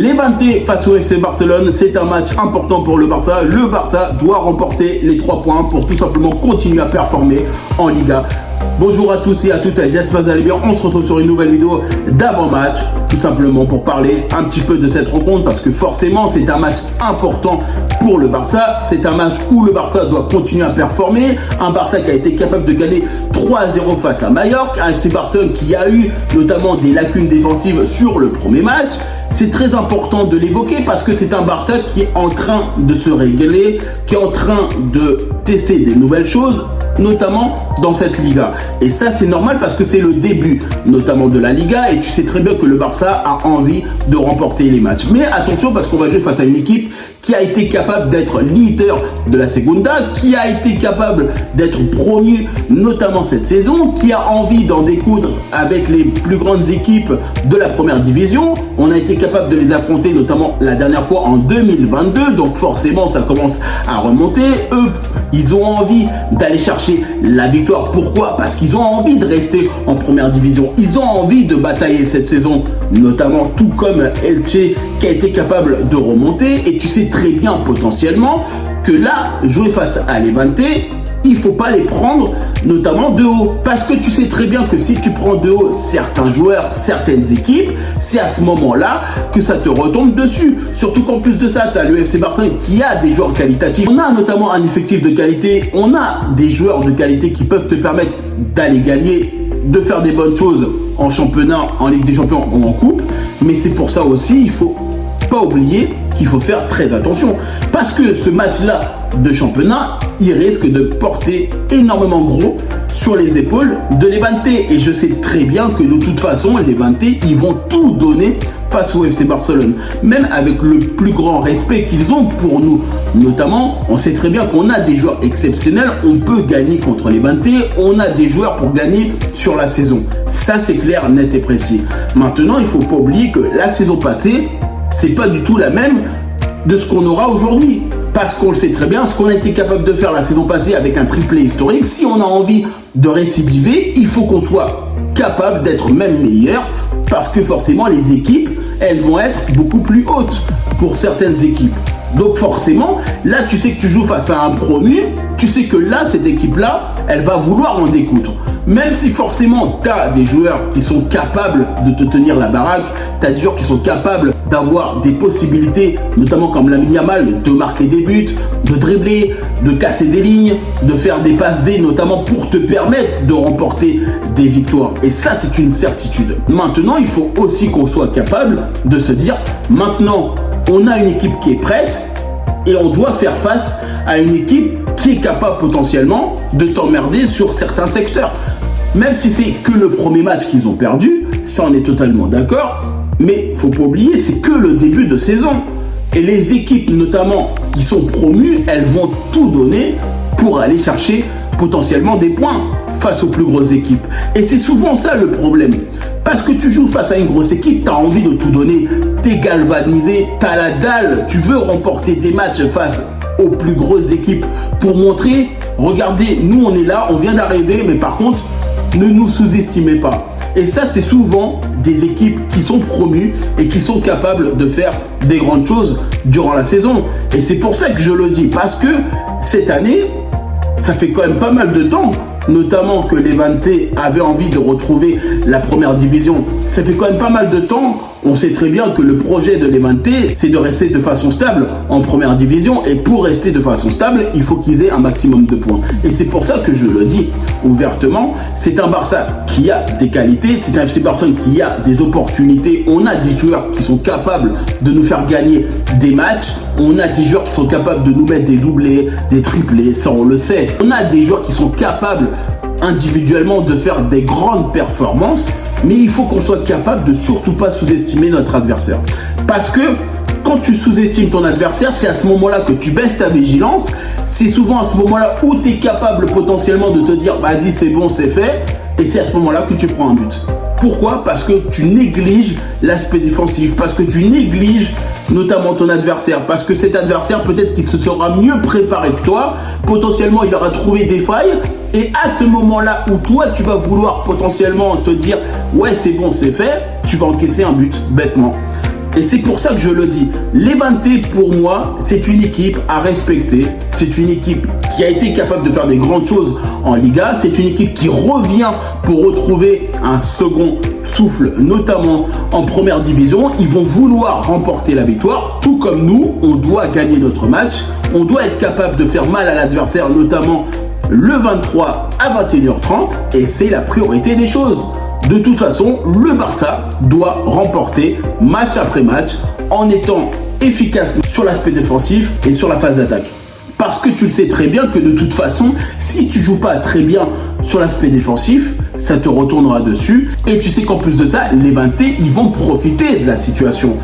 Levante face au FC Barcelone, c'est un match important pour le Barça. Le Barça doit remporter les 3 points pour tout simplement continuer à performer en Liga. Bonjour à tous et à toutes, j'espère que vous allez bien. On se retrouve sur une nouvelle vidéo d'avant-match, tout simplement pour parler un petit peu de cette rencontre, parce que forcément c'est un match important pour le Barça. C'est un match où le Barça doit continuer à performer. Un Barça qui a été capable de gagner 3-0 face à Mallorca, un FC Barcelone qui a eu notamment des lacunes défensives sur le premier match. C'est très important de l'évoquer parce que c'est un Barça qui est en train de se régler, qui est en train de tester des nouvelles choses, notamment dans cette Liga. Et ça, c'est normal parce que c'est le début, notamment de la Liga, et tu sais très bien que le Barça a envie de remporter les matchs. Mais attention, parce qu'on va jouer face à une équipe qui a été capable d'être leader de la Segunda, qui a été capable d'être premier, notamment cette saison, qui a envie d'en découdre avec les plus grandes équipes de la première division. On a été capable de les affronter, notamment la dernière fois en 2022, donc forcément ça commence à remonter. Eux, ils ont envie d'aller chercher la victoire. Pourquoi? Parce qu'ils ont envie de rester en première division. Ils ont envie de batailler cette saison, notamment tout comme Elche qui a été capable de remonter. Et tu sais très bien potentiellement que là, jouer face à Levante, il ne faut pas les prendre notamment de haut. Parce que tu sais très bien que si tu prends de haut certains joueurs, certaines équipes, c'est à ce moment-là que ça te retombe dessus. Surtout qu'en plus de ça, tu as le FC Barcelone qui a des joueurs qualitatifs. On a notamment un effectif de qualité. On a des joueurs de qualité qui peuvent te permettre d'aller gagner, de faire des bonnes choses en championnat, en Ligue des Champions ou en coupe. Mais c'est pour ça aussi, il faut pas oublier qu'il faut faire très attention. Parce que ce match-là de championnat, il risque de porter énormément gros sur les épaules de Levante. Et je sais très bien que de toute façon, Levante, ils vont tout donner face au FC Barcelone. Même avec le plus grand respect qu'ils ont pour nous. Notamment, on sait très bien qu'on a des joueurs exceptionnels. On peut gagner contre Levante. On a des joueurs pour gagner sur la saison. Ça, c'est clair, net et précis. Maintenant, il ne faut pas oublier que la saison passée, c'est pas du tout la même de ce qu'on aura aujourd'hui. Parce qu'on le sait très bien, ce qu'on a été capable de faire la saison passée avec un triplé historique, si on a envie de récidiver, il faut qu'on soit capable d'être même meilleur, parce que forcément les équipes, elles vont être beaucoup plus hautes pour certaines équipes. Donc forcément, là tu sais que tu joues face à un promu, tu sais que là cette équipe-là, elle va vouloir en découdre. Même si forcément tu as des joueurs qui sont capables de te tenir la baraque, tu as des joueurs qui sont capables d'avoir des possibilités, notamment comme Lamine Yamal, de marquer des buts, de dribbler, de casser des lignes, de faire des passes D, notamment pour te permettre de remporter des victoires. Et ça, c'est une certitude. Maintenant, il faut aussi qu'on soit capable de se dire, maintenant, on a une équipe qui est prête et on doit faire face à une équipe qui est capable potentiellement de t'emmerder sur certains secteurs. Même si c'est que le premier match qu'ils ont perdu, ça on est totalement d'accord, mais faut pas oublier, c'est que le début de saison. Et les équipes notamment qui sont promues, elles vont tout donner pour aller chercher potentiellement des points face aux plus grosses équipes. Et c'est souvent ça le problème. Parce que tu joues face à une grosse équipe, tu as envie de tout donner, t'es galvanisé, tu as la dalle, tu veux remporter des matchs face aux plus grosses équipes pour montrer, regardez, nous on est là, on vient d'arriver, mais par contre, ne nous sous-estimez pas. Et ça, c'est souvent des équipes qui sont promues et qui sont capables de faire des grandes choses durant la saison. Et c'est pour ça que je le dis, parce que cette année, ça fait quand même pas mal de temps, notamment que Levante avait envie de retrouver la première division. Ça fait quand même pas mal de temps. On sait très bien que le projet de Levante, c'est de rester de façon stable en première division. Et pour rester de façon stable, il faut qu'ils aient un maximum de points. Et c'est pour ça que je le dis ouvertement. C'est un Barça qui a des qualités. C'est un FC Barcelone qui a des opportunités. On a des joueurs qui sont capables de nous faire gagner des matchs. On a des joueurs qui sont capables de nous mettre des doublés, des triplés. Ça, on le sait. On a des joueurs qui sont capables individuellement de faire des grandes performances, mais il faut qu'on soit capable de surtout pas sous-estimer notre adversaire. Parce que quand tu sous-estimes ton adversaire, c'est à ce moment-là que tu baisses ta vigilance, c'est souvent à ce moment-là où tu es capable potentiellement de te dire vas-y c'est bon, c'est fait, et c'est à ce moment-là que tu prends un but. Pourquoi? Parce que tu négliges l'aspect défensif, parce que tu négliges notamment ton adversaire, parce que cet adversaire peut-être qu'il se sera mieux préparé que toi, potentiellement il aura trouvé des failles, et à ce moment-là où toi tu vas vouloir potentiellement te dire ouais c'est bon c'est fait, tu vas encaisser un but bêtement. Et c'est pour ça que je le dis. Levante, pour moi, c'est une équipe à respecter. C'est une équipe qui a été capable de faire des grandes choses en Liga. C'est une équipe qui revient pour retrouver un second souffle, notamment en première division. Ils vont vouloir remporter la victoire. Tout comme nous, on doit gagner notre match. On doit être capable de faire mal à l'adversaire, notamment le 23 à 21h30. Et c'est la priorité des choses. De toute façon, le Barça doit remporter match après match en étant efficace sur l'aspect défensif et sur la phase d'attaque. Parce que tu le sais très bien que de toute façon, si tu joues pas très bien sur l'aspect défensif, ça te retournera dessus. Et tu sais qu'en plus de ça, les Levante, ils vont profiter de la situation.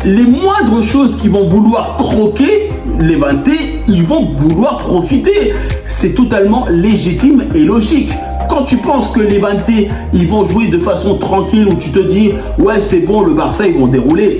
Les moindres choses qu'ils vont vouloir croquer, les Levante, ils vont vouloir profiter. C'est totalement légitime et logique. Quand tu penses que les Levante, ils vont jouer de façon tranquille, où tu te dis, ouais, c'est bon, le Barça, ils vont dérouler.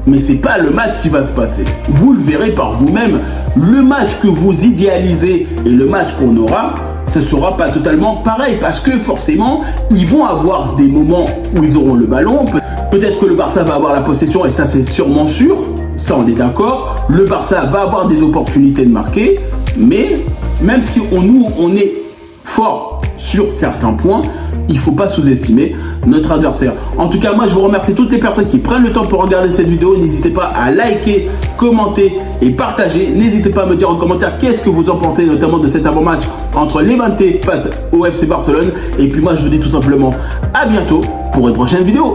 Mais c'est pas le match qui va se passer. Vous le verrez par vous-même. Le match que vous idéalisez et le match qu'on aura, ce ne sera pas totalement pareil. Parce que forcément, ils vont avoir des moments où ils auront le ballon. Peut-être que le Barça va avoir la possession et ça, c'est sûrement sûr. Ça, on est d'accord. Le Barça va avoir des opportunités de marquer. Mais même si on est fort sur certains points, il ne faut pas sous-estimer notre adversaire. En tout cas, moi, je vous remercie toutes les personnes qui prennent le temps pour regarder cette vidéo. N'hésitez pas à liker, commenter et partager. N'hésitez pas à me dire en commentaire qu'est-ce que vous en pensez, notamment de cet avant-match entre Levante face au FC Barcelone. Et puis moi, je vous dis tout simplement à bientôt pour une prochaine vidéo.